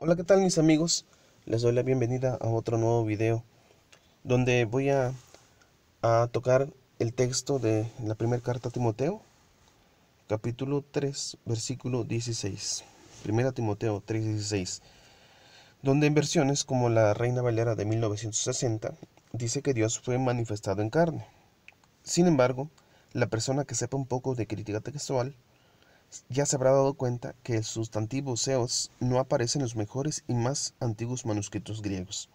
Hola, ¿qué tal mis amigos? Les doy la bienvenida a otro nuevo video donde voy a tocar el texto de la primera carta a Timoteo, capítulo 3, versículo 16. Primera Timoteo 3:16, donde en versiones como la Reina Valera de 1960 dice que Dios fue manifestado en carne. Sin embargo, la persona que sepa un poco de crítica textual ya se habrá dado cuenta que el sustantivo seos no aparece en los mejores y más antiguos manuscritos griegos.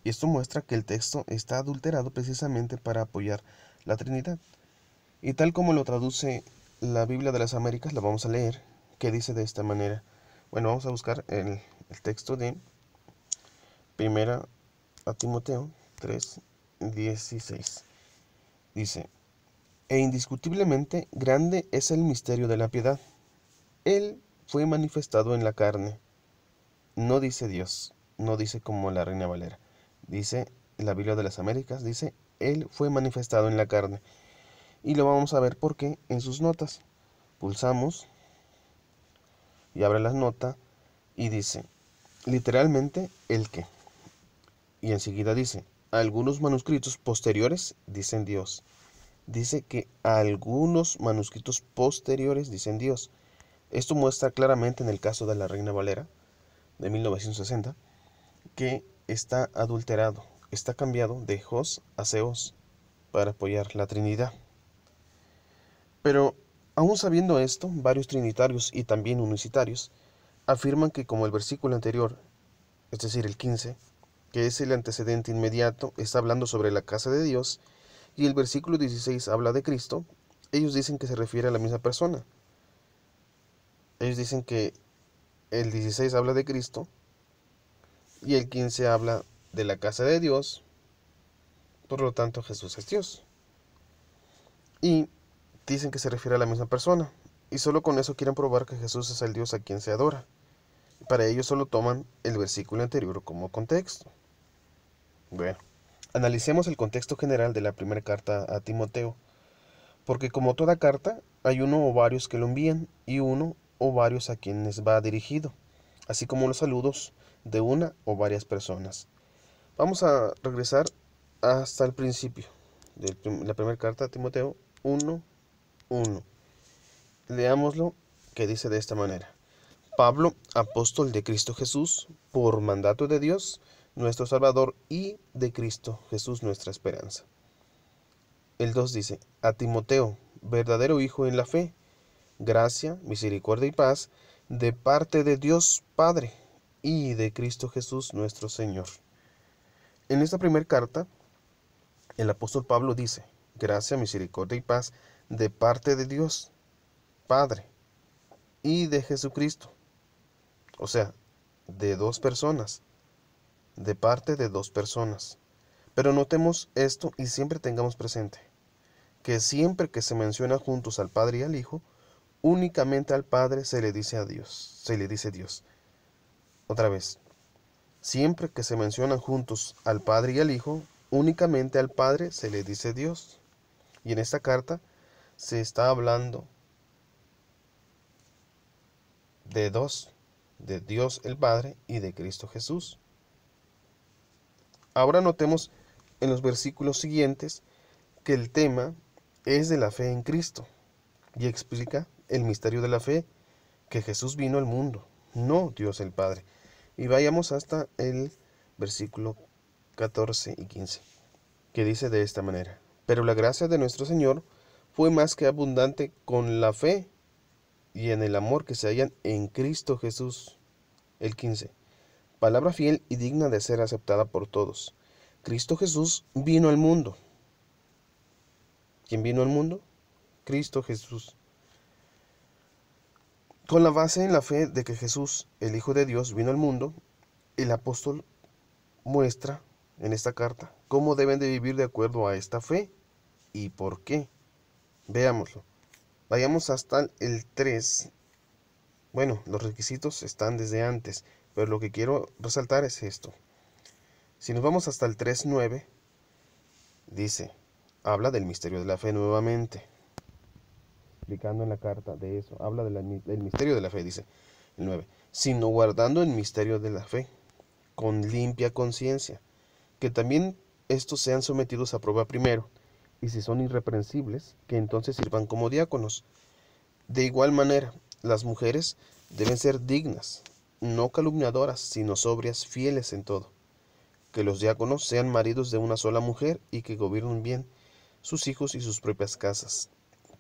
Y esto muestra que el texto está adulterado precisamente para apoyar la Trinidad. Y tal como lo traduce la Biblia de las Américas, la vamos a leer, que dice de esta manera. Bueno, vamos a buscar el texto de Primera a Timoteo 3:16. Dice, e indiscutiblemente grande es el misterio de la piedad. Él fue manifestado en la carne. No dice Dios, no dice como la Reina Valera. Dice la Biblia de las Américas, dice, Él fue manifestado en la carne. Y lo vamos a ver por qué en sus notas. Pulsamos y abre la nota y dice, literalmente, el que. Y enseguida dice, algunos manuscritos posteriores dicen Dios. Dice que algunos manuscritos posteriores dicen Dios. Esto muestra claramente en el caso de la Reina Valera de 1960 que está adulterado, está cambiado de Jos a Seos para apoyar la Trinidad. Pero, aún sabiendo esto, varios trinitarios y también unicitarios afirman que como el versículo anterior, es decir, el 15, que es el antecedente inmediato, está hablando sobre la casa de Dios, y el versículo 16 habla de Cristo, ellos dicen que se refiere a la misma persona. Ellos dicen que el 16 habla de Cristo y el 15 habla de la casa de Dios, por lo tanto Jesús es Dios. Y dicen que se refiere a la misma persona, y solo con eso quieren probar que Jesús es el Dios a quien se adora. Para ello solo toman el versículo anterior como contexto. Bueno, analicemos el contexto general de la primera carta a Timoteo, porque como toda carta, hay uno o varios que lo envían y uno o varios a quienes va dirigido, así como los saludos de una o varias personas. Vamos a regresar hasta el principio de la primera carta a Timoteo 1:1. Leámoslo, que dice de esta manera. Pablo, apóstol de Cristo Jesús, por mandato de Dios, nuestro Salvador, y de Cristo Jesús, nuestra esperanza. El 2 dice, a Timoteo, verdadero hijo en la fe, gracia, misericordia y paz, de parte de Dios Padre y de Cristo Jesús, nuestro Señor. En esta primera carta, el apóstol Pablo dice, gracia, misericordia y paz, de parte de Dios Padre y de Jesucristo. O sea, de dos personas, de parte de dos personas. Pero notemos esto y siempre tengamos presente que siempre que se menciona juntos al Padre y al Hijo, únicamente al Padre se le dice a Dios, se le dice Dios. Otra vez, siempre que se mencionan juntos al Padre y al Hijo, únicamente al Padre se le dice Dios. Y en esta carta se está hablando de dos, de Dios el Padre y de Cristo Jesús. Ahora notemos en los versículos siguientes que el tema es de la fe en Cristo y explica el misterio de la fe, que Jesús vino al mundo, no Dios el Padre. Y vayamos hasta el versículo 14 y 15, que dice de esta manera, pero la gracia de nuestro Señor fue más que abundante con la fe y en el amor que se hallan en Cristo Jesús. El 15, palabra fiel y digna de ser aceptada por todos. Cristo Jesús vino al mundo. ¿Quién vino al mundo? Cristo Jesús. Con la base en la fe de que Jesús, el Hijo de Dios, vino al mundo, el apóstol muestra en esta carta cómo deben de vivir de acuerdo a esta fe y por qué. Veámoslo. Vayamos hasta el 3. Bueno, los requisitos están desde antes, pero lo que quiero resaltar es esto. Si nos vamos hasta el 3:9, dice, habla del misterio de la fe nuevamente, explicando en la carta de eso, habla del misterio de la fe, dice el 9. sino guardando el misterio de la fe, con limpia conciencia, que también estos sean sometidos a prueba primero, y si son irreprensibles, que entonces sirvan como diáconos. De igual manera, las mujeres deben ser dignas, no calumniadoras, sino sobrias, fieles en todo. Que los diáconos sean maridos de una sola mujer y que gobiernen bien sus hijos y sus propias casas,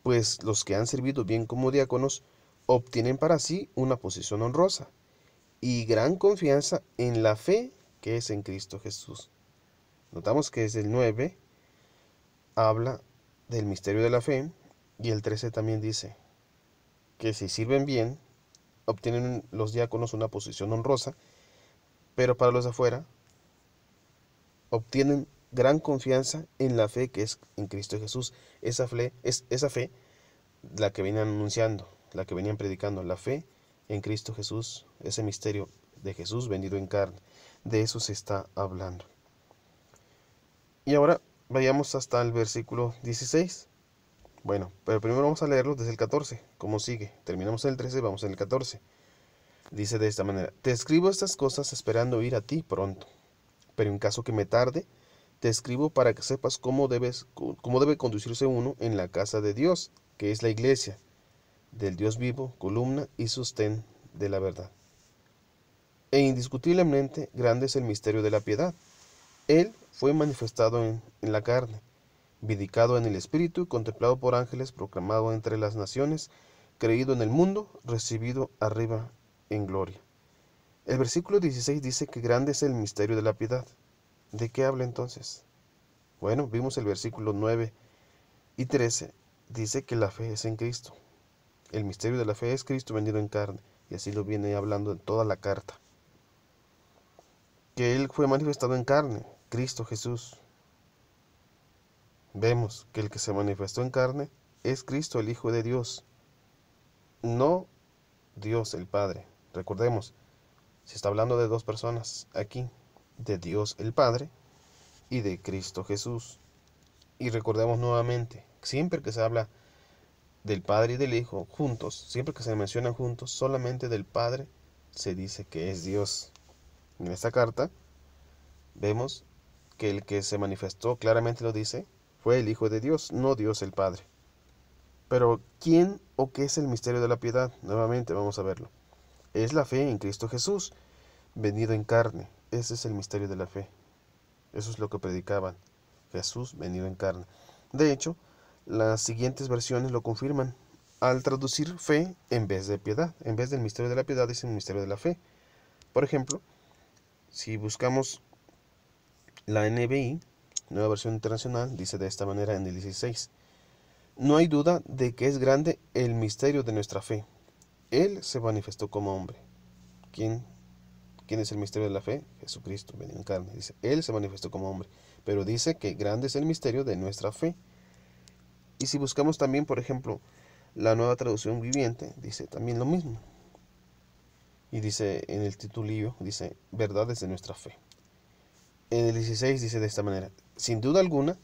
pues los que han servido bien como diáconos obtienen para sí una posición honrosa y gran confianza en la fe que es en Cristo Jesús. Notamos que desde el 9 habla del misterio de la fe y el 13 también dice que si sirven bien, obtienen los diáconos una posición honrosa, pero para los de afuera obtienen gran confianza en la fe que es en Cristo Jesús. Esa fe es esa fe la que venían anunciando, la que venían predicando, la fe en Cristo Jesús, ese misterio de Jesús venido en carne. De eso se está hablando. Y ahora vayamos hasta el versículo 16. Bueno, pero primero vamos a leerlo desde el 14, como sigue. Terminamos en el 13, vamos en el 14. Dice de esta manera: Te escribo estas cosas esperando ir a ti pronto, pero en caso que me tarde, te escribo para que sepas cómo debe conducirse uno en la casa de Dios, que es la iglesia, del Dios vivo, columna y sostén de la verdad. E indiscutiblemente grande es el misterio de la piedad. Él fue manifestado en la carne, vidicado en el Espíritu, contemplado por ángeles, proclamado entre las naciones, creído en el mundo, recibido arriba en gloria. El versículo 16 dice que grande es el misterio de la piedad. ¿De qué habla entonces? Bueno, vimos el versículo 9 y 13, dice que la fe es en Cristo. El misterio de la fe es Cristo venido en carne, y así lo viene hablando en toda la carta. Que Él fue manifestado en carne, Cristo Jesús. Vemos que el que se manifestó en carne es Cristo, el Hijo de Dios, no Dios el Padre. Recordemos, se está hablando de dos personas aquí, de Dios el Padre y de Cristo Jesús. Y recordemos nuevamente, siempre que se habla del Padre y del Hijo juntos, siempre que se mencionan juntos, solamente del Padre se dice que es Dios. En esta carta vemos que el que se manifestó, claramente lo dice, fue el Hijo de Dios, no Dios el Padre. Pero ¿quién o qué es el misterio de la piedad? Nuevamente vamos a verlo. Es la fe en Cristo Jesús, venido en carne. Ese es el misterio de la fe. Eso es lo que predicaban. Jesús venido en carne. De hecho, las siguientes versiones lo confirman al traducir fe en vez de piedad. En vez del misterio de la piedad dicen misterio de la fe. Por ejemplo, si buscamos la NBI, Nueva Versión Internacional, dice de esta manera en el 16: No hay duda de que es grande el misterio de nuestra fe. Él se manifestó como hombre. ¿Quién es el misterio de la fe? Jesucristo, venido en carne. Dice, Él se manifestó como hombre. Pero dice que grande es el misterio de nuestra fe. Y si buscamos también, por ejemplo, la Nueva Traducción Viviente, dice también lo mismo. Y dice en el titulillo, dice, verdades de nuestra fe. En el 16 dice de esta manera: Sin duda alguna,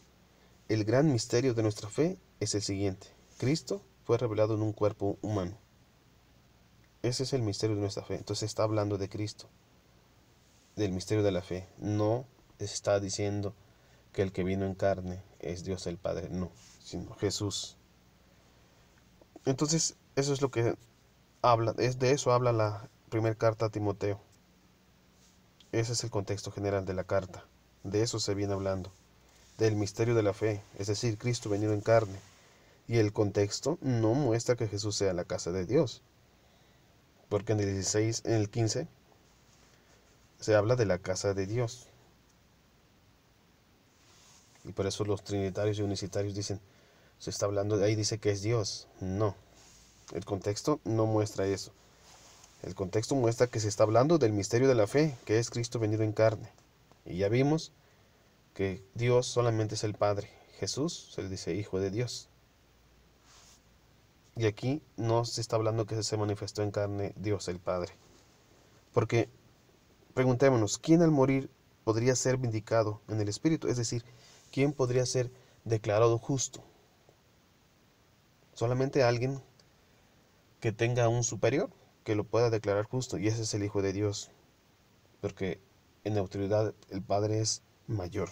el gran misterio de nuestra fe es el siguiente: Cristo fue revelado en un cuerpo humano. Ese es el misterio de nuestra fe. Entonces está hablando de Cristo, del misterio de la fe. No está diciendo que el que vino en carne es Dios el Padre, no, sino Jesús. Entonces, eso es lo que habla, de eso habla la primera carta a Timoteo. Ese es el contexto general de la carta. De eso se viene hablando, del misterio de la fe, es decir, Cristo venido en carne. Y el contexto no muestra que Jesús sea la casa de Dios, porque en el 16, en el 15, se habla de la casa de Dios. Y por eso los trinitarios y unicitarios dicen, se está hablando de ahí, dice que es Dios. No, el contexto no muestra eso. El contexto muestra que se está hablando del misterio de la fe, que es Cristo venido en carne. Y ya vimos que Dios solamente es el Padre. Jesús se le dice Hijo de Dios. Y aquí no se está hablando que se manifestó en carne Dios el Padre. Porque preguntémonos, ¿quién al morir podría ser vindicado en el Espíritu? Es decir, ¿quién podría ser declarado justo? Solamente alguien que tenga un superior, que lo pueda declarar justo, y ese es el Hijo de Dios, porque en autoridad el Padre es mayor.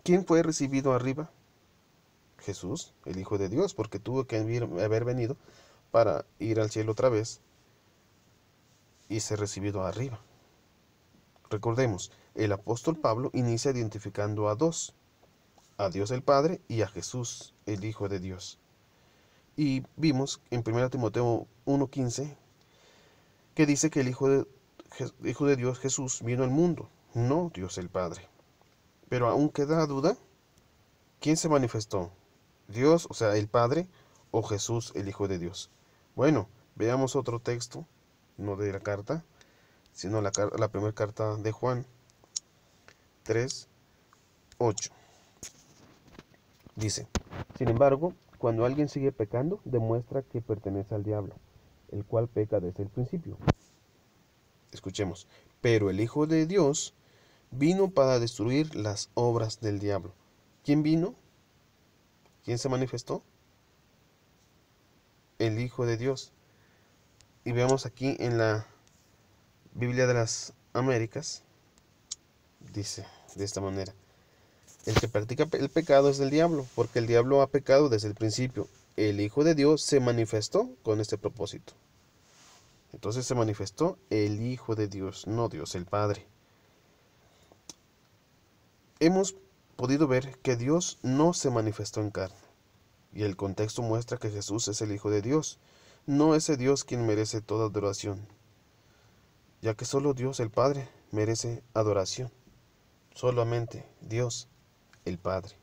¿Quién fue recibido arriba? Jesús, el Hijo de Dios, porque tuvo que haber venido para ir al cielo otra vez y ser recibido arriba. Recordemos, el apóstol Pablo inicia identificando a dos, a Dios el Padre y a Jesús, el Hijo de Dios. Y vimos en 1 Timoteo 1:15 que dice que el Hijo de Dios Jesús vino al mundo, no Dios el Padre. Pero aún queda duda, ¿quién se manifestó? ¿Dios, o sea, el Padre, o Jesús, el Hijo de Dios? Bueno, veamos otro texto, no de la carta, sino la primera carta de Juan 3:8. Dice, sin embargo, cuando alguien sigue pecando, demuestra que pertenece al diablo, el cual peca desde el principio. Escuchemos, pero el Hijo de Dios vino para destruir las obras del diablo. ¿Quién vino? ¿Quién se manifestó? El Hijo de Dios. Y veamos aquí en la Biblia de las Américas, dice de esta manera, el que practica el pecado es del diablo, porque el diablo ha pecado desde el principio. El Hijo de Dios se manifestó con este propósito. Entonces se manifestó el Hijo de Dios, no Dios el Padre. Hemos podido ver que Dios no se manifestó en carne, y el contexto muestra que Jesús es el Hijo de Dios, no ese Dios quien merece toda adoración, ya que solo Dios el Padre merece adoración, solamente Dios el Padre.